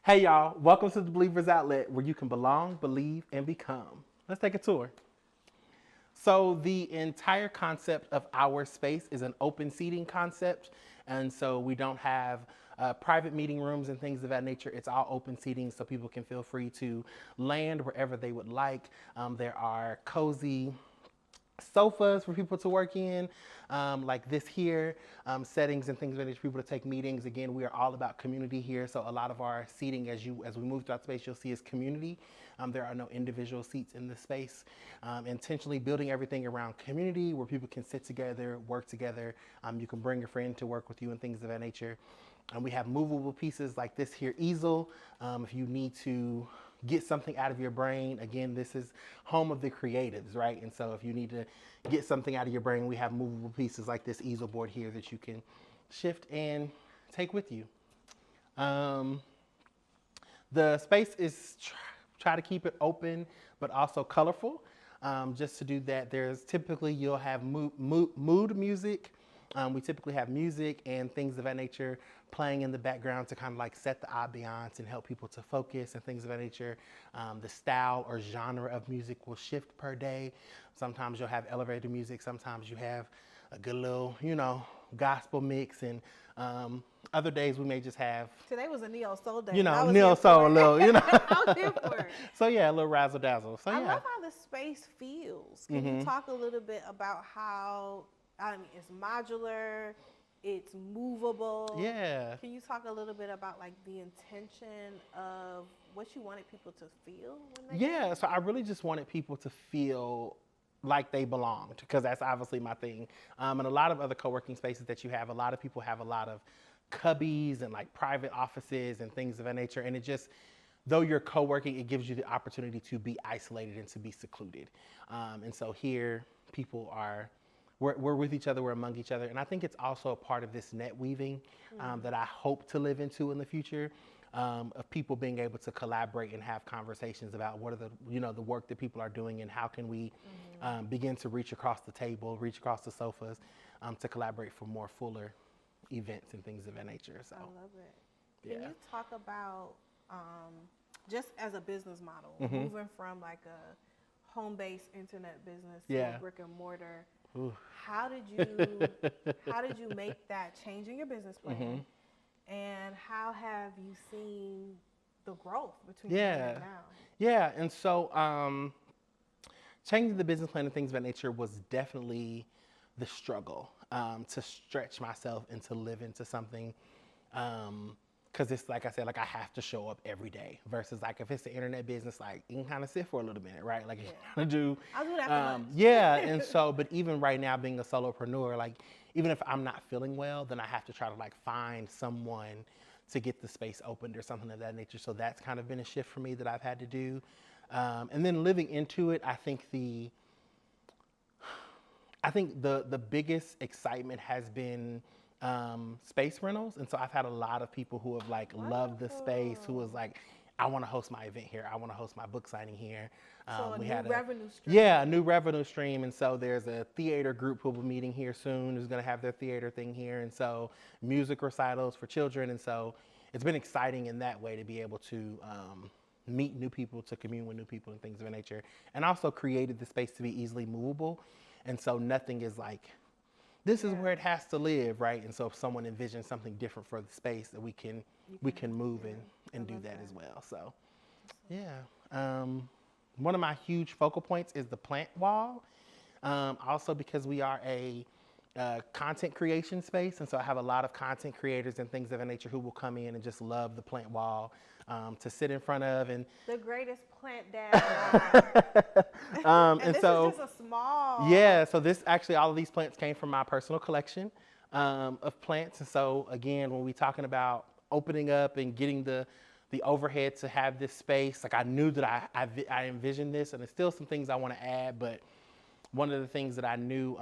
Hey y'all, welcome to the Believers Outlet where you can belong, believe, and become. Let's take a tour. So the entire concept of our space is an open seating concept. And so we don't have private meeting rooms and things of that nature. It's all open seating so people can feel free to land wherever they would like. There are cozy sofas for people to work in, like this here, settings and things for people to take meetings. Again, we are all about community here, so a lot of our seating as we move throughout space, you'll see is community. There are no individual seats in the space. Intentionally building everything around community where people can sit together, work together. You can bring a friend to work with you and things of that nature. We have movable pieces like this here easel. If you need to get something out of your brain, again, this is home of the creatives, right? And so if you need to get something out of your brain, we have movable pieces like this easel board here that you can shift and take with you. The space is try to keep it open, but also colorful. Just to do that, there's typically, you'll have mood music. We typically have music and things of that nature playing in the background to kind of like set the ambiance and help people to focus and things of that nature. The style or genre of music will shift per day. Sometimes you'll have elevator music. Sometimes you have a good little, gospel mix. And other days we may just have. Today was a neo soul day. Neo soul, a little, I was here for it. So yeah, a little razzle dazzle. So I yeah. love how the space feels. Can you talk a little bit about how it's modular, it's movable? Yeah. Can you talk a little bit about like the intention of what you wanted people to feel when they Yeah, so I really just wanted people to feel like they belonged, because that's obviously my thing. And a lot of other co-working spaces that you have, a lot of people have a lot of cubbies and like private offices and things of that nature. And it just, though you're co-working, it gives you the opportunity to be isolated and to be secluded. And so here, people are, we're with each other, we're among each other. And I think it's also a part of this net weaving that I hope to live into in the future, of people being able to collaborate and have conversations about what are the work that people are doing and how can we begin to reach across the table, reach across the sofas, to collaborate for more fuller events and things of that nature. So I love it. Yeah. Can you talk about just as a business model, moving from like a home-based internet business to Yeah. a brick and mortar? Ooh. How did you make that change in your business plan? And how have you seen the growth between then and now? Yeah, and so changing the business plan and things of that nature was definitely the struggle, to stretch myself and to live into something. Because it's like I said, like I have to show up every day versus like if it's the internet business, like you can kind of sit for a little minute, right? Like you kind of do. I'll do that for lunch. Yeah, and so, but even right now being a solopreneur, like even if I'm not feeling well, then I have to try to like find someone to get the space opened or something of that nature. So that's kind of been a shift for me that I've had to do. And then living into it, I think the biggest excitement has been space rentals. And so I've had a lot of people who have like loved the space, who was like, I want to host my event here. I want to host my book signing here. So a new revenue stream. Yeah, a new revenue stream. And so there's a theater group who will be meeting here soon, who's going to have their theater thing here. And so music recitals for children. And so it's been exciting in that way to be able to meet new people, to commune with new people and things of that nature. And also created the space to be easily movable. And so nothing is like, this is where it has to live, right? And so if someone envisions something different for the space, that we can move and do that as well. So, yeah. One of my huge focal points is the plant wall. Also because we are a content creation space, and so I have a lot of content creators and things of that nature who will come in and just love the plant wall to sit in front of. And the greatest plant dad. And this so is just a small. Yeah, so this actually, all of these plants came from my personal collection of plants. And so again, when we're talking about opening up and getting the overhead to have this space, like I knew that I envisioned this, and there's still some things I want to add, but one of the things that I knew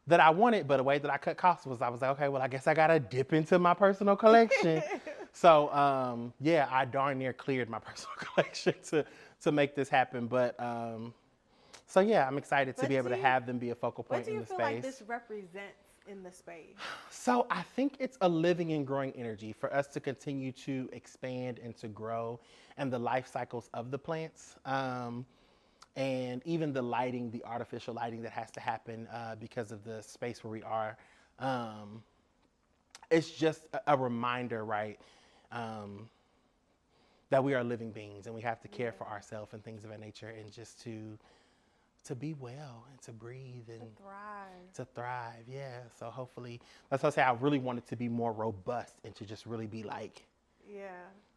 that I wanted, but a way that I cut costs was I was like, okay, well, I guess I got to dip into my personal collection. So, yeah, I darn near cleared my personal collection to make this happen. But, so yeah, I'm excited to be able to have them be a focal point in the space. What do you feel like this represents in the space? So I think it's a living and growing energy for us to continue to expand and to grow, and the life cycles of the plants. And even the lighting, the artificial lighting that has to happen because of the space where we are. It's just a reminder, right, that we are living beings and we have to care for ourselves and things of that nature, and just to be well and to breathe and to thrive. Yeah. So hopefully, that's why I say I really want it to be more robust and to just really be like, Yeah,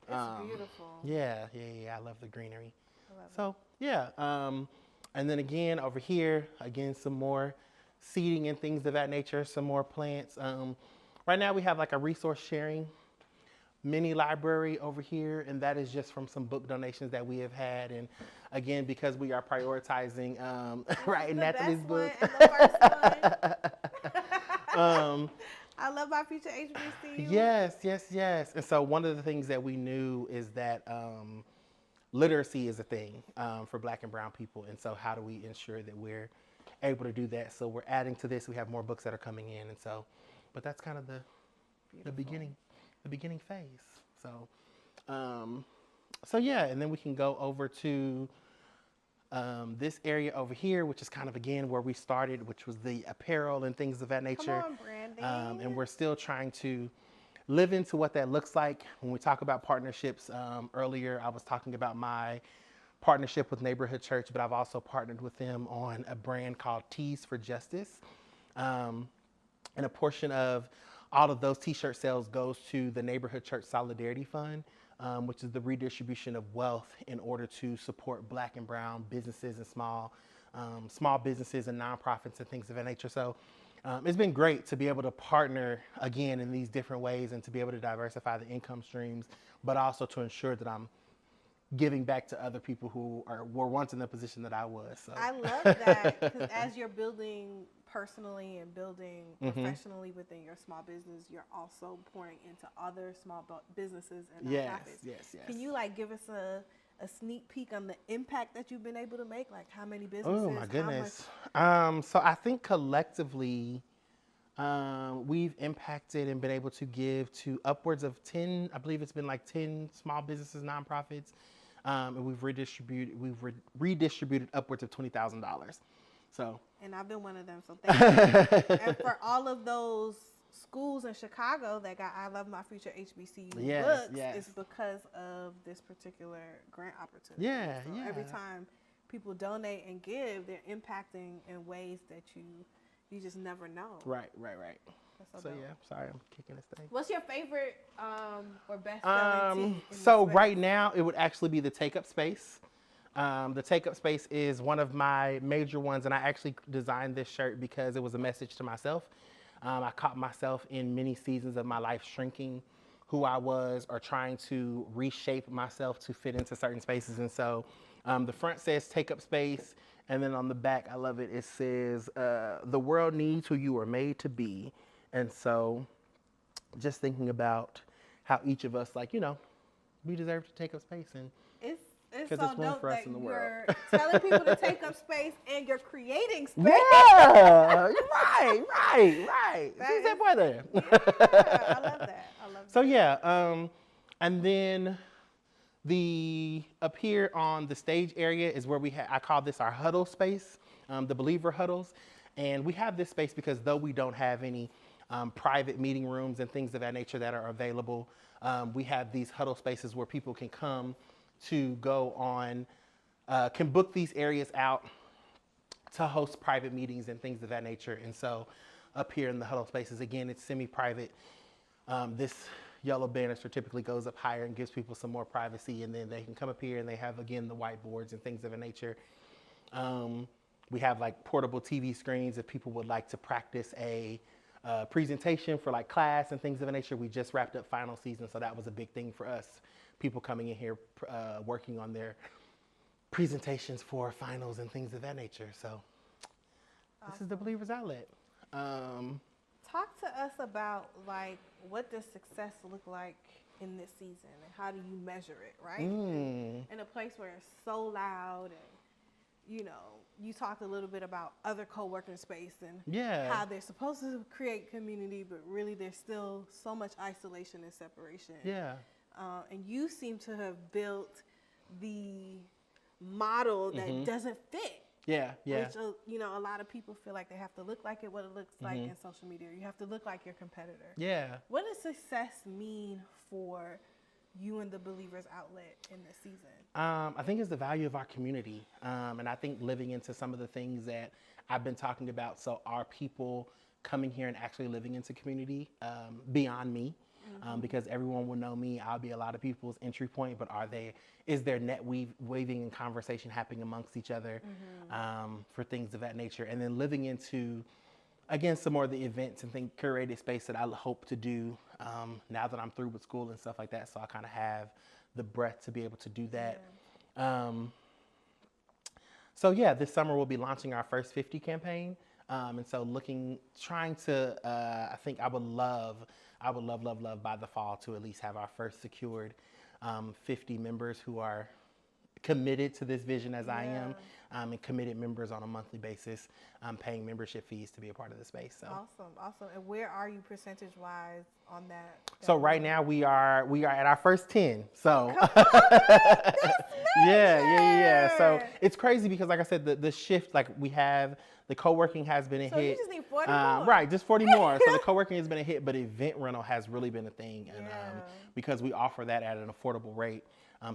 it's beautiful. Yeah. I love the greenery. I love So yeah, and then again over here, again some more seeding and things of that nature, some more plants. Right now we have like a resource sharing mini library over here, and that is just from some book donations that we have had. And again, because we are prioritizing right, Nathalie's book. And the first one. I love my future HBCU. Yes. And so one of the things that we knew is that literacy is a thing for Black and brown people. And so how do we ensure that we're able to do that? So we're adding to this. We have more books that are coming in. And so, but that's kind of the beginning phase. So yeah, and then we can go over to this area over here, which is kind of again where we started, which was the apparel and things of that nature. Come on, branding. And we're still trying to live into what that looks like. When we talk about partnerships, earlier I was talking about my partnership with Neighborhood Church, but I've also partnered with them on a brand called Tees for Justice. And a portion of all of those t-shirt sales goes to the Neighborhood Church Solidarity Fund, which is the redistribution of wealth in order to support Black and brown businesses and small businesses and nonprofits and things of that nature. So it's been great to be able to partner again in these different ways and to be able to diversify the income streams, but also to ensure that I'm giving back to other people who were once in the position that I was. So. I love that, because as you're building personally and building professionally within your small business, you're also pouring into other small businesses and nonprofits. Yes. Can you give us a sneak peek on the impact that you've been able to make? Like how many businesses? Oh my goodness. So I think collectively we've impacted and been able to give to upwards of 10, I believe it's been like 10 small businesses, nonprofits. And we've redistributed upwards of $20,000. So. And I've been one of them, so thank you. And for all of those schools in Chicago that got I Love My Future HBCU books, it's because of this particular grant opportunity. Yeah. Every time people donate and give, they're impacting in ways that you just never know. Right. So dope. yeah, sorry, I'm kicking this thing. What's your favorite or best selling tee? So right now it would actually be the Take Up Space. The Take Up Space is one of my major ones, and I actually designed this shirt because it was a message to myself. I caught myself in many seasons of my life shrinking who I was or trying to reshape myself to fit into certain spaces. And so the front says Take Up Space, and then on the back, I love it, it says, the world needs who you were made to be. And so just thinking about how each of us, we deserve to take up space. And it's so dope for us that in the you're world. telling people to take up space and you're creating space. Yeah, right. See that boy there? Yeah, I love that. So yeah, and then up here on the stage area is where I call this our huddle space, the believer huddles. And we have this space because though we don't have any private meeting rooms and things of that nature that are available, we have these huddle spaces where people can come to go on, can book these areas out to host private meetings and things of that nature. And so up here in the huddle spaces, again, it's semi-private. This yellow banister typically goes up higher and gives people some more privacy, and then they can come up here and they have, again, the whiteboards and things of that nature. We have portable TV screens if people would like to practice a presentation for class and things of that nature. We just wrapped up final season, so that was a big thing for us. People coming in here working on their presentations for finals and things of that nature. So this is the Believers Outlet. Talk to us about what does success look like in this season, and how do you measure it, right? In a place where it's so loud and you talked a little bit about other co-working space and how they're supposed to create community, but really there's still so much isolation and separation. Yeah. And you seem to have built the model that doesn't fit. Yeah, yeah. Which, a lot of people feel like they have to look like what it looks like in social media. You have to look like your competitor. Yeah. What does success mean for you and the Believers Outlet in this season? I think it's the value of our community. And I think living into some of the things that I've been talking about. So are people coming here and actually living into community beyond me? Because everyone will know me. I'll be a lot of people's entry point, but is there net weaving and conversation happening amongst each other for things of that nature? And then living into, again, some more of the events and curated space that I hope to do now that I'm through with school and stuff like that. So I kind of have the breadth to be able to do that. Yeah. So yeah, this summer we'll be launching our first 50 campaign. And so trying to, I think I would love by the fall to at least have our first secured 50 members who are committed to this vision as I am, and committed members on a monthly basis, paying membership fees to be a part of the space. So awesome. And where are you percentage-wise on that? So right now we are at our first 10. So yeah. So it's crazy because, like I said, the shift, like we have. The co-working has been a hit. So you just need 40 more. Right, just 40 more. So the co-working has been a hit, but event rental has really been a thing. And because we offer that at an affordable rate,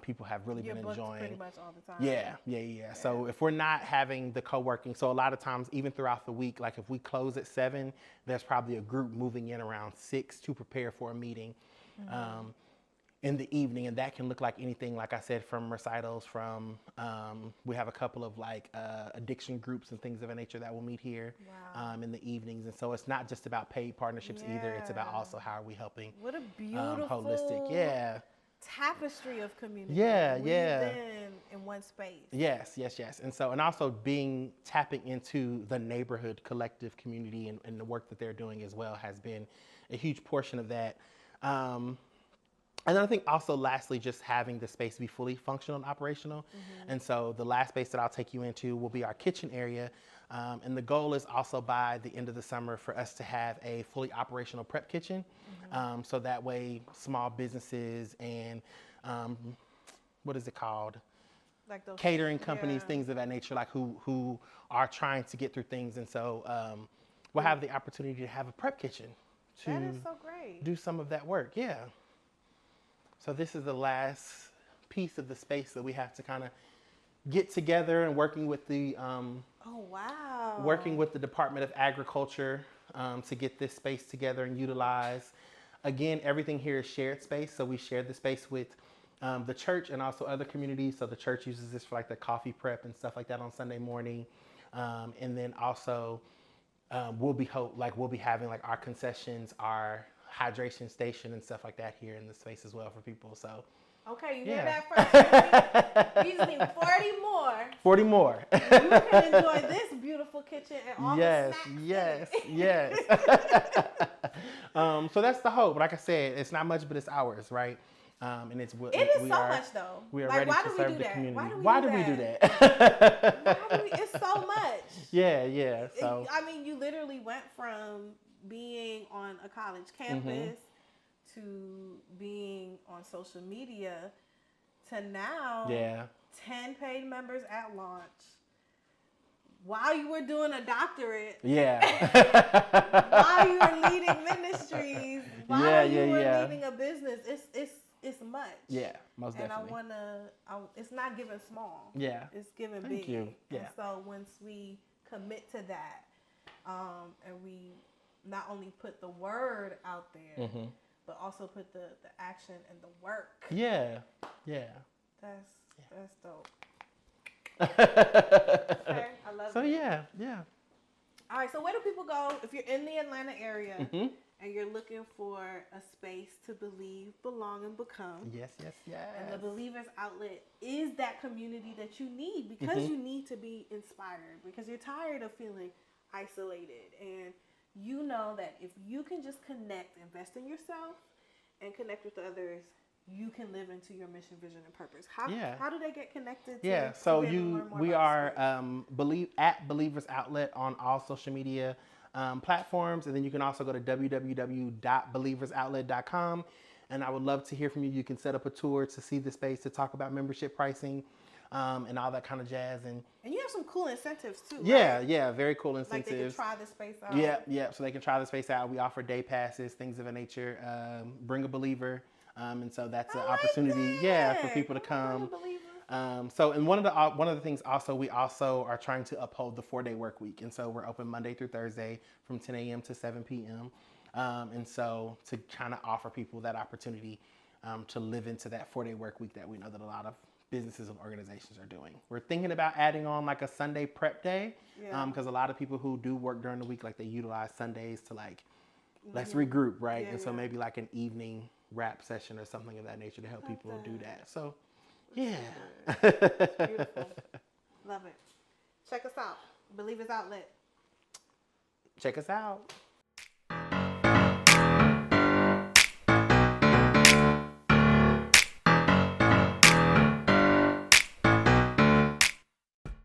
people have really been enjoying. Pretty much all the time. Yeah. So if we're not having the co-working, so a lot of times, even throughout the week, like if we close at 7, there's probably a group moving in around 6 to prepare for a meeting. In the evening, and that can look like anything, like I said, from recitals, from we have a couple of addiction groups and things of that nature that will meet here in the evenings. And so it's not just about paid partnerships either. It's about also how are we helping. What a beautiful holistic tapestry of community. In one space. Yes. And so, and also tapping into the neighborhood collective community and the work that they're doing as well has been a huge portion of that. And then I think also lastly, just having the space be fully functional and operational. And so the last space that I'll take you into will be our kitchen area. And the goal is also by the end of the summer for us to have a fully operational prep kitchen. So that way small businesses and what is it called? Like those catering companies, things of that nature, like who are trying to get through things. And so we'll have the opportunity to have a prep kitchen to that is so great. Do some of that work. Yeah. So this is the last piece of the space that we have to kind of get together and working with the working with the Department of Agriculture to get this space together and utilize. Again, everything here is shared space, so we share the space with the church and also other communities. So the church uses this for like the coffee prep and stuff like that on Sunday morning, and then also we'll be having like our concessions, our hydration station and stuff like that here in the space as well for people. So okay, you hear that first? We just need 40 more. 40 more. You can enjoy this beautiful kitchen and all the snacks. Yes. So that's the hope. Like I said, it's not much, but it's ours, right? And it's it is so much though. We are ready to serve the community. Why do we do that? It's so much. Yeah. So I mean, you literally went from being on a college campus to being on social media to now 10 paid members at launch while you were doing a doctorate, while you were leading ministries, while you were leading a business. It's much. Yeah, most definitely. And it's not given small. Yeah. It's given Thank big. you. Yeah. And so once we commit to that, and we not only put the word out there, but also put the action and the work. Yeah. That's dope. Okay, I love it. So yeah. All right, so where do people go if you're in the Atlanta area and you're looking for a space to believe, belong, and become? Yes. And the Believers Outlet is that community that you need because you need to be inspired, because you're tired of feeling isolated, and you know that if you can just connect, invest in yourself, and connect with others, you can live into your mission, vision, and purpose. How do they get connected? So we are at Believers Outlet on all social media platforms, and then you can also go to www.believersoutlet.com. And I would love to hear from you. You can set up a tour to see the space, to talk about membership pricing, and all that kind of jazz. And you have some cool incentives too. Yeah, right? Yeah, very cool incentives. Like they can try the space out. Yeah. So they can try the space out. We offer day passes, things of that nature. Bring a believer. And so that's an opportunity, for people to come. And one of the things also, we also are trying to uphold the 4-day work week. And so we're open Monday through Thursday from 10 a.m. to 7 p.m. And so to kind of offer people that opportunity to live into that 4-day work week that we know that a lot of businesses and organizations are doing. We're thinking about adding on like a Sunday prep day, because a lot of people who do work during the week, like they utilize Sundays to let's regroup, right? So maybe like an evening rap session or something of that nature to help people do that. So, Beautiful. Love it. Check us out. Believers Outlet. Check us out.